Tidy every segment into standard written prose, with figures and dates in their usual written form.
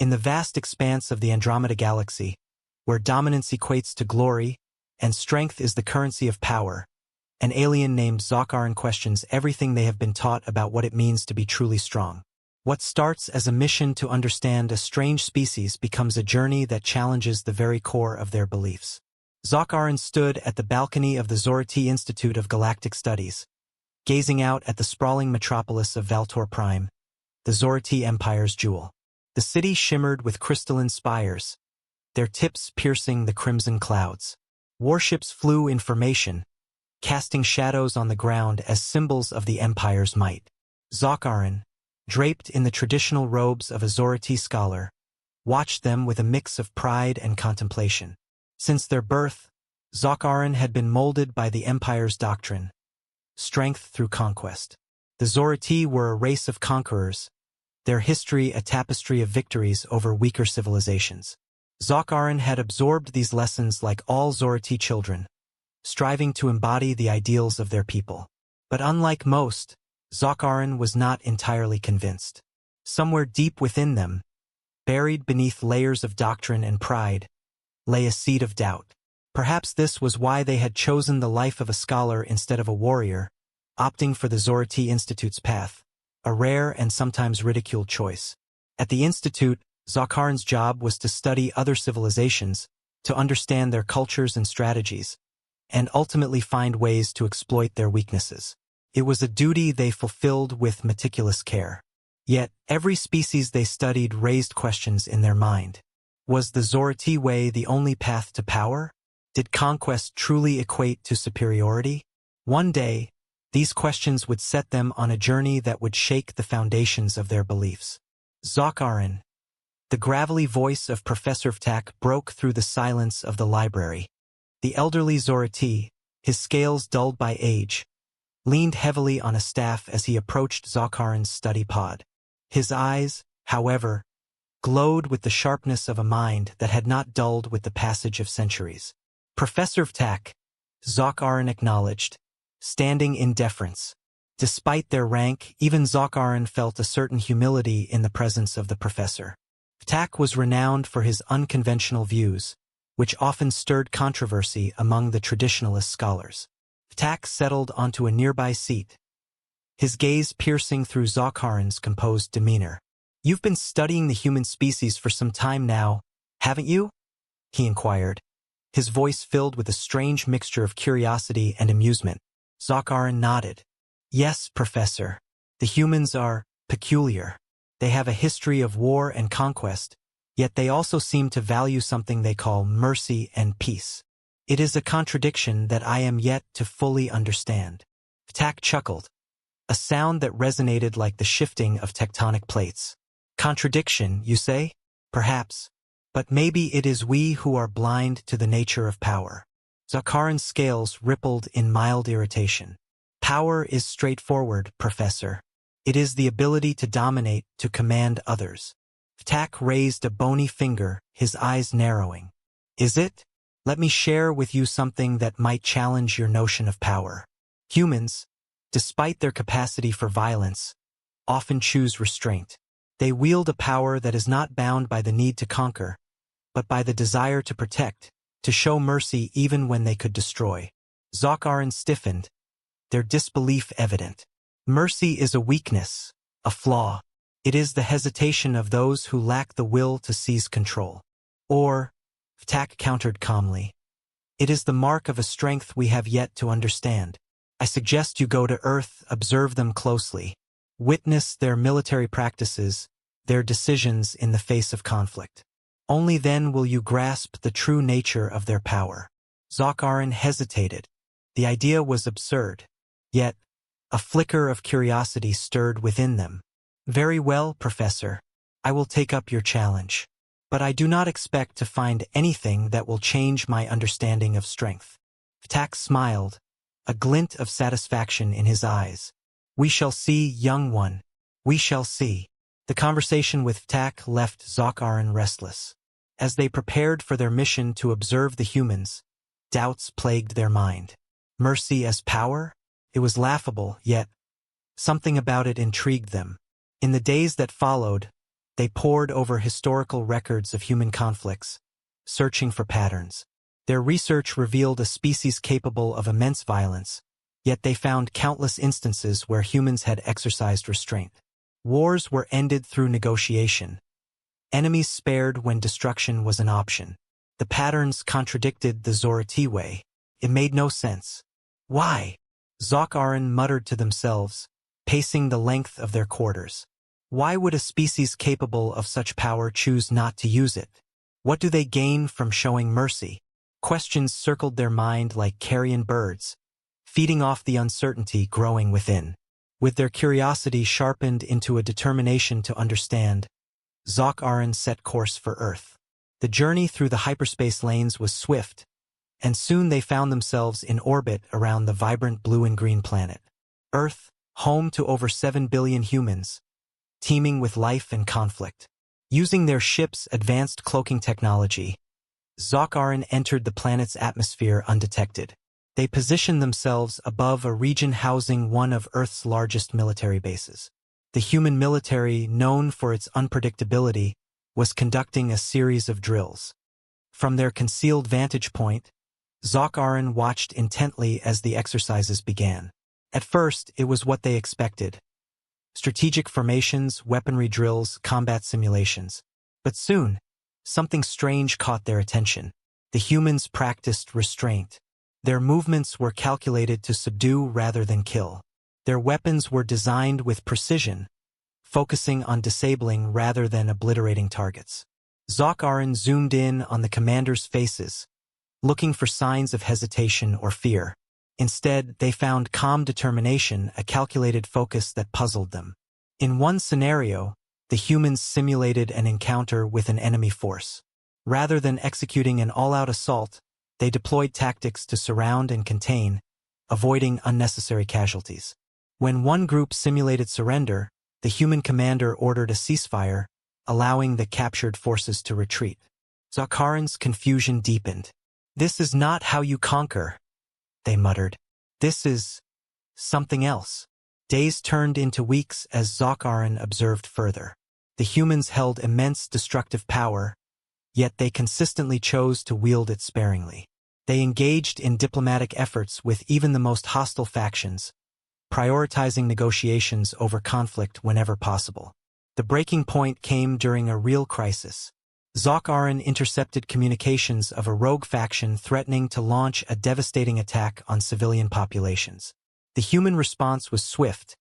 In the vast expanse of the Andromeda Galaxy, where dominance equates to glory and strength is the currency of power, an alien named Xalk'aren questions everything they have been taught about what it means to be truly strong. What starts as a mission to understand a strange species becomes a journey that challenges the very core of their beliefs. Xalk'aren stood at the balcony of the Zorathi Institute of Galactic Studies, gazing out at the sprawling metropolis of Valtor Prime, the Zorathi Empire's jewel. The city shimmered with crystalline spires, their tips piercing the crimson clouds. Warships flew in formation, casting shadows on the ground as symbols of the Empire's might. Xalk'aren, draped in the traditional robes of a Zorathi scholar, watched them with a mix of pride and contemplation. Since their birth, Xalk'aren had been molded by the Empire's doctrine, strength through conquest. The Zorathi were a race of conquerors, their history a tapestry of victories over weaker civilizations. Xalk'aren had absorbed these lessons like all Zorathi children, striving to embody the ideals of their people. But unlike most, Xalk'aren was not entirely convinced. Somewhere deep within them, buried beneath layers of doctrine and pride, lay a seed of doubt. Perhaps this was why they had chosen the life of a scholar instead of a warrior, opting for the Zorathi Institute's path, a rare and sometimes ridiculed choice. At the Institute, Xalk'aren's job was to study other civilizations, to understand their cultures and strategies, and ultimately find ways to exploit their weaknesses. It was a duty they fulfilled with meticulous care. Yet, every species they studied raised questions in their mind. Was the Zorathi way the only path to power? Did conquest truly equate to superiority? One day, these questions would set them on a journey that would shake the foundations of their beliefs. Xalk'aren. The gravelly voice of Professor Vtak broke through the silence of the library. The elderly Zorathi, his scales dulled by age, leaned heavily on a staff as he approached Xalk'aren's study pod. His eyes, however, glowed with the sharpness of a mind that had not dulled with the passage of centuries. Professor Vtak, Xalk'aren acknowledged, standing in deference. Despite their rank, even Xalk'aren felt a certain humility in the presence of the professor. Vtak was renowned for his unconventional views, which often stirred controversy among the traditionalist scholars. Vtak settled onto a nearby seat, his gaze piercing through Xalk'aren's composed demeanor. "You've been studying the human species for some time now, haven't you?" he inquired, his voice filled with a strange mixture of curiosity and amusement. Xalk'aren nodded. "Yes, Professor. The humans are peculiar. They have a history of war and conquest, yet they also seem to value something they call mercy and peace. It is a contradiction that I am yet to fully understand." Vtak chuckled, a sound that resonated like the shifting of tectonic plates. "Contradiction, you say? Perhaps. But maybe it is we who are blind to the nature of power." Xalk'aren's scales rippled in mild irritation. "Power is straightforward, Professor. It is the ability to dominate, to command others." Vtak raised a bony finger, his eyes narrowing. "Is it? Let me share with you something that might challenge your notion of power. Humans, despite their capacity for violence, often choose restraint. They wield a power that is not bound by the need to conquer, but by the desire to protect, to show mercy even when they could destroy." Xalk'aren stiffened, their disbelief evident. "Mercy is a weakness, a flaw. It is the hesitation of those who lack the will to seize control. Or," Vtak countered calmly, "it is the mark of a strength we have yet to understand. I suggest you go to Earth, observe them closely. Witness their military practices, their decisions in the face of conflict. Only then will you grasp the true nature of their power." Xalk'aren hesitated. The idea was absurd, yet a flicker of curiosity stirred within them. "Very well, Professor. I will take up your challenge. But I do not expect to find anything that will change my understanding of strength." Vtak smiled, a glint of satisfaction in his eyes. "We shall see, young one. We shall see." The conversation with Vtak left Xalk'aren restless. As they prepared for their mission to observe the humans, doubts plagued their mind. Mercy as power? It was laughable, yet something about it intrigued them. In the days that followed, They pored over historical records of human conflicts, searching for patterns. Their research revealed a species capable of immense violence, yet they found countless instances where humans had exercised restraint. Wars were ended through negotiation. Enemies spared when destruction was an option. The patterns contradicted the Zorathi way. It made no sense. Why? Xalk'aren muttered to themselves, pacing the length of their quarters. Why would a species capable of such power choose not to use it? What do they gain from showing mercy? Questions circled their mind like carrion birds, feeding off the uncertainty growing within. With their curiosity sharpened into a determination to understand, Xalk'aren set course for Earth. The journey through the hyperspace lanes was swift, and soon they found themselves in orbit around the vibrant blue and green planet. Earth, home to over 7 billion humans, teeming with life and conflict. Using their ship's advanced cloaking technology, Xalk'aren entered the planet's atmosphere undetected. They positioned themselves above a region housing one of Earth's largest military bases. The human military, known for its unpredictability, was conducting a series of drills. From their concealed vantage point, Xalk'aren watched intently as the exercises began. At first, it was what they expected: strategic formations, weaponry drills, combat simulations. But soon, something strange caught their attention. The humans practiced restraint. Their movements were calculated to subdue rather than kill. Their weapons were designed with precision, focusing on disabling rather than obliterating targets. Xalk'aren zoomed in on the commanders' faces, looking for signs of hesitation or fear. Instead, they found calm determination, a calculated focus that puzzled them. In one scenario, the humans simulated an encounter with an enemy force. Rather than executing an all-out assault, they deployed tactics to surround and contain, avoiding unnecessary casualties. When one group simulated surrender, the human commander ordered a ceasefire, allowing the captured forces to retreat. Xalk'aren's confusion deepened. "This is not how you conquer," they muttered. "This is something else." Days turned into weeks as Xalk'aren observed further. The humans held immense destructive power, yet they consistently chose to wield it sparingly. They engaged in diplomatic efforts with even the most hostile factions, prioritizing negotiations over conflict whenever possible. The breaking point came during a real crisis. Xalk'aren intercepted communications of a rogue faction threatening to launch a devastating attack on civilian populations. The human response was swift.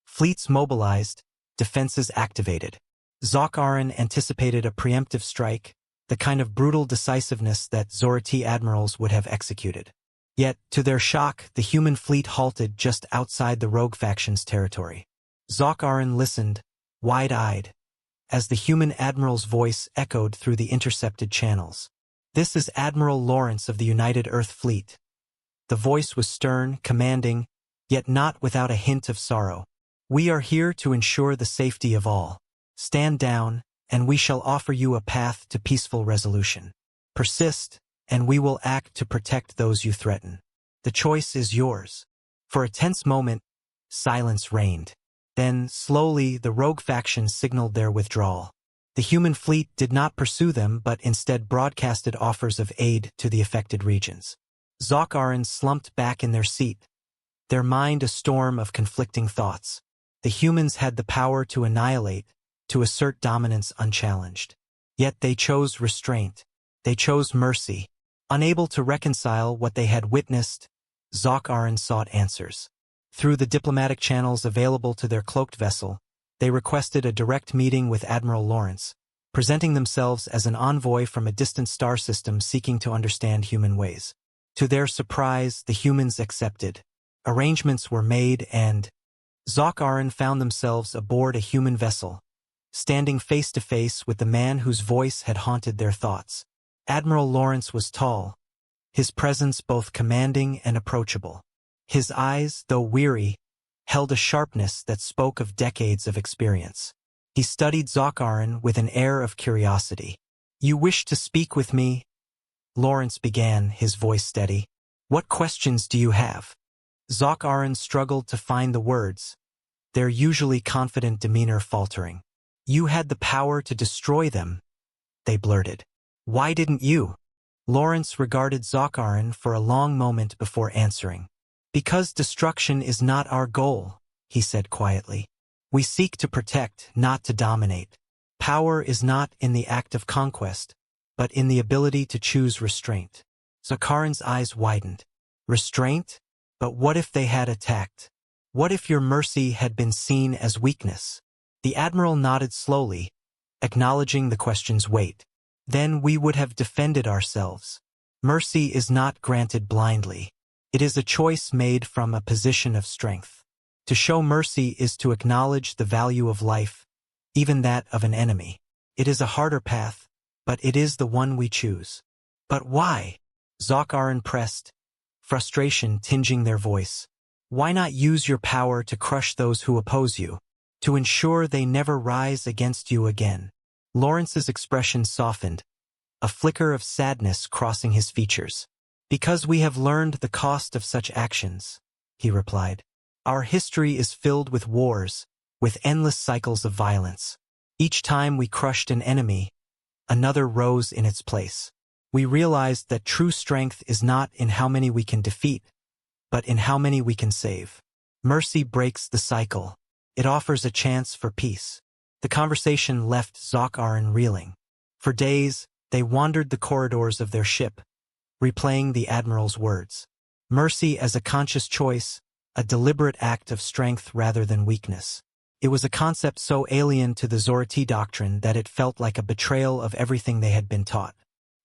Fleets mobilized, defenses activated. Xalk'aren anticipated a preemptive strike, the kind of brutal decisiveness that Zorathi admirals would have executed. Yet, to their shock, the human fleet halted just outside the rogue faction's territory. Xalk'aren listened, wide-eyed, as the human admiral's voice echoed through the intercepted channels. "This is Admiral Lawrence of the United Earth Fleet." The voice was stern, commanding, yet not without a hint of sorrow. "We are here to ensure the safety of all. Stand down, and we shall offer you a path to peaceful resolution. Persist, and we will act to protect those you threaten. The choice is yours." For a tense moment, silence reigned. Then, slowly, the rogue faction signaled their withdrawal. The human fleet did not pursue them but instead broadcasted offers of aid to the affected regions. Xalk'aren slumped back in their seat, their mind a storm of conflicting thoughts. The humans had the power to annihilate, to assert dominance unchallenged. Yet they chose restraint. They chose mercy. Unable to reconcile what they had witnessed, Xalk'aren sought answers. Through the diplomatic channels available to their cloaked vessel, they requested a direct meeting with Admiral Lawrence, presenting themselves as an envoy from a distant star system seeking to understand human ways. To their surprise, the humans accepted. Arrangements were made and Xalk'aren found themselves aboard a human vessel, standing face to face with the man whose voice had haunted their thoughts. Admiral Lawrence was tall, his presence both commanding and approachable. His eyes, though weary, held a sharpness that spoke of decades of experience. He studied Xalk'aren with an air of curiosity. "You wish to speak with me?" Lawrence began, his voice steady. "What questions do you have?" Xalk'aren struggled to find the words, their usually confident demeanor faltering. You had the power to destroy them, they blurted. Why didn't you? Lawrence regarded Xalk'aren for a long moment before answering. Because destruction is not our goal, he said quietly. We seek to protect, not to dominate. Power is not in the act of conquest, but in the ability to choose restraint. Xalk'aren's eyes widened. Restraint? But what if they had attacked? What if your mercy had been seen as weakness? The admiral nodded slowly, acknowledging the question's weight. Then we would have defended ourselves. Mercy is not granted blindly. It is a choice made from a position of strength. To show mercy is to acknowledge the value of life, even that of an enemy. It is a harder path, but it is the one we choose. But why? Xalk'aren pressed, frustration tinging their voice. Why not use your power to crush those who oppose you, to ensure they never rise against you again? Lawrence's expression softened, a flicker of sadness crossing his features. Because we have learned the cost of such actions, he replied. Our history is filled with wars, with endless cycles of violence. Each time we crushed an enemy, another rose in its place. We realized that true strength is not in how many we can defeat, but in how many we can save. Mercy breaks the cycle. It offers a chance for peace. The conversation left Xalk'aren reeling. For days, they wandered the corridors of their ship, replaying the admiral's words. Mercy as a conscious choice, a deliberate act of strength rather than weakness. It was a concept so alien to the Zorathi doctrine that it felt like a betrayal of everything they had been taught.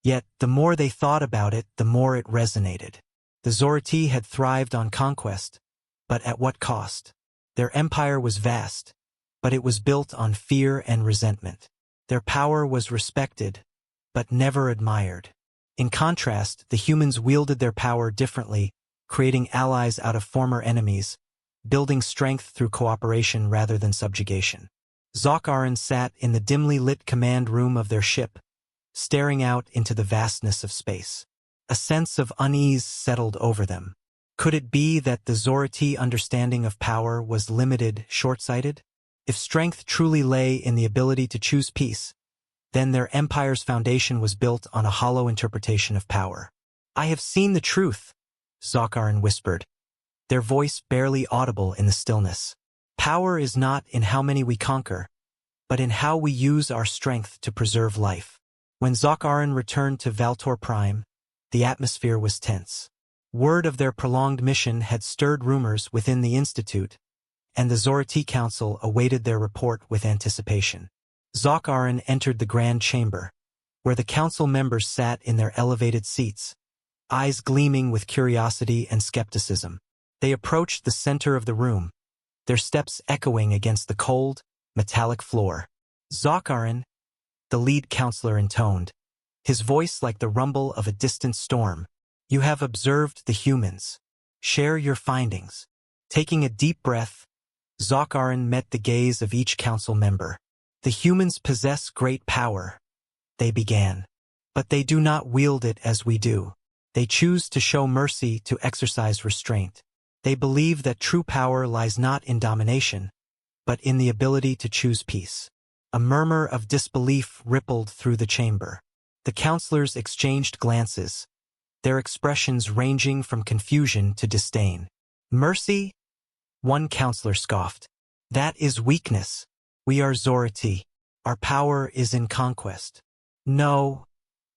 Yet, the more they thought about it, the more it resonated. The Zorathi had thrived on conquest, but at what cost? Their empire was vast, but it was built on fear and resentment. Their power was respected, but never admired. In contrast, the humans wielded their power differently, creating allies out of former enemies, building strength through cooperation rather than subjugation. Xalk'aren sat in the dimly lit command room of their ship, staring out into the vastness of space. A sense of unease settled over them. Could it be that the Zorathi understanding of power was limited, short-sighted? If strength truly lay in the ability to choose peace, then their empire's foundation was built on a hollow interpretation of power. I have seen the truth, Xalk'aren whispered, their voice barely audible in the stillness. Power is not in how many we conquer, but in how we use our strength to preserve life. When Xalk'aren returned to Valtor Prime, the atmosphere was tense. Word of their prolonged mission had stirred rumors within the Institute, and the Zorathi Council awaited their report with anticipation. Xalk'aren entered the Grand Chamber, where the council members sat in their elevated seats, eyes gleaming with curiosity and skepticism. They approached the center of the room, their steps echoing against the cold, metallic floor. Xalk'aren, the lead counselor intoned, his voice like the rumble of a distant storm. You have observed the humans. Share your findings. Taking a deep breath, Xalk'aren met the gaze of each council member. The humans possess great power, they began. But they do not wield it as we do. They choose to show mercy, to exercise restraint. They believe that true power lies not in domination, but in the ability to choose peace. A murmur of disbelief rippled through the chamber. The counselors exchanged glances, their expressions ranging from confusion to disdain. Mercy? One counselor scoffed. That is weakness. We are Zorathi. Our power is in conquest. No,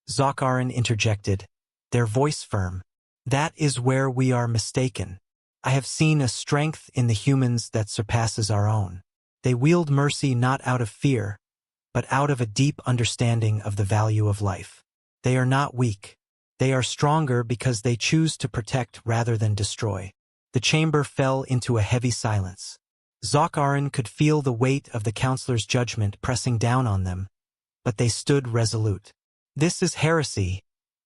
Xalk'aren interjected, their voice firm. That is where we are mistaken. I have seen a strength in the humans that surpasses our own. They wield mercy not out of fear, but out of a deep understanding of the value of life. They are not weak. They are stronger because they choose to protect rather than destroy. The chamber fell into a heavy silence. Xalk'aren could feel the weight of the counselor's judgment pressing down on them, but they stood resolute. This is heresy,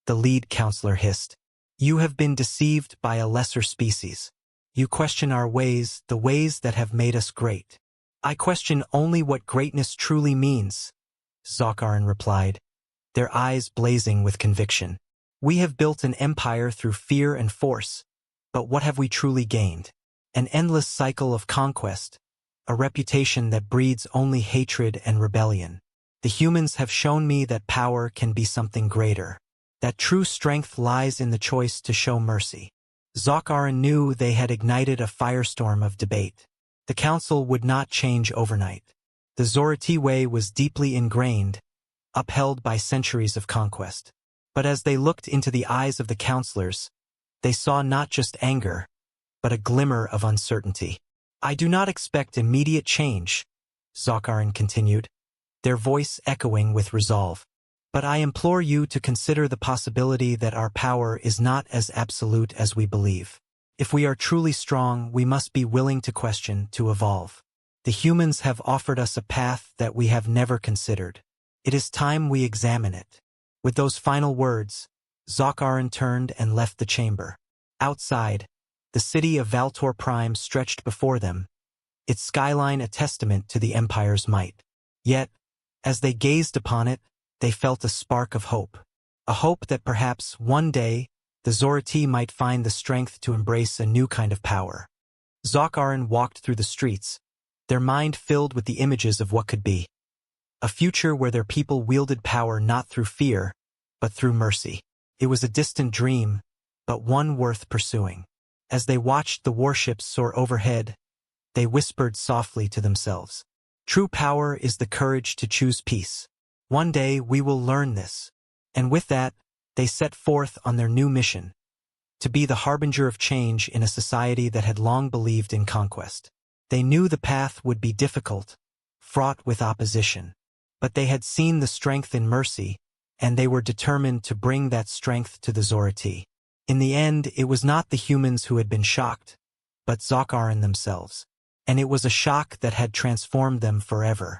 the lead counselor hissed. You have been deceived by a lesser species. You question our ways, the ways that have made us great. I question only what greatness truly means, Xalk'aren replied, their eyes blazing with conviction. We have built an empire through fear and force, but what have we truly gained? An endless cycle of conquest, a reputation that breeds only hatred and rebellion. The humans have shown me that power can be something greater, that true strength lies in the choice to show mercy. Xalk'aren knew they had ignited a firestorm of debate. The council would not change overnight. The Zorathi way was deeply ingrained, upheld by centuries of conquest. But as they looked into the eyes of the counselors, they saw not just anger, but a glimmer of uncertainty. "I do not expect immediate change," Xalk'aren continued, their voice echoing with resolve. "But I implore you to consider the possibility that our power is not as absolute as we believe. If we are truly strong, we must be willing to question, to evolve. The humans have offered us a path that we have never considered. It is time we examine it." With those final words, Xalk'aren turned and left the chamber. Outside, the city of Valtor Prime stretched before them, its skyline a testament to the Empire's might. Yet, as they gazed upon it, they felt a spark of hope. A hope that perhaps one day, the Zorathi might find the strength to embrace a new kind of power. Xalk'aren walked through the streets, their mind filled with the images of what could be. A future where their people wielded power not through fear, but through mercy. It was a distant dream, but one worth pursuing. As they watched the warships soar overhead, they whispered softly to themselves, "True power is the courage to choose peace. One day we will learn this." And with that, they set forth on their new mission, to be the harbinger of change in a society that had long believed in conquest. They knew the path would be difficult, fraught with opposition. But they had seen the strength in mercy, and they were determined to bring that strength to the Zorathi. In the end, it was not the humans who had been shocked, but Xalk'aren themselves. And it was a shock that had transformed them forever.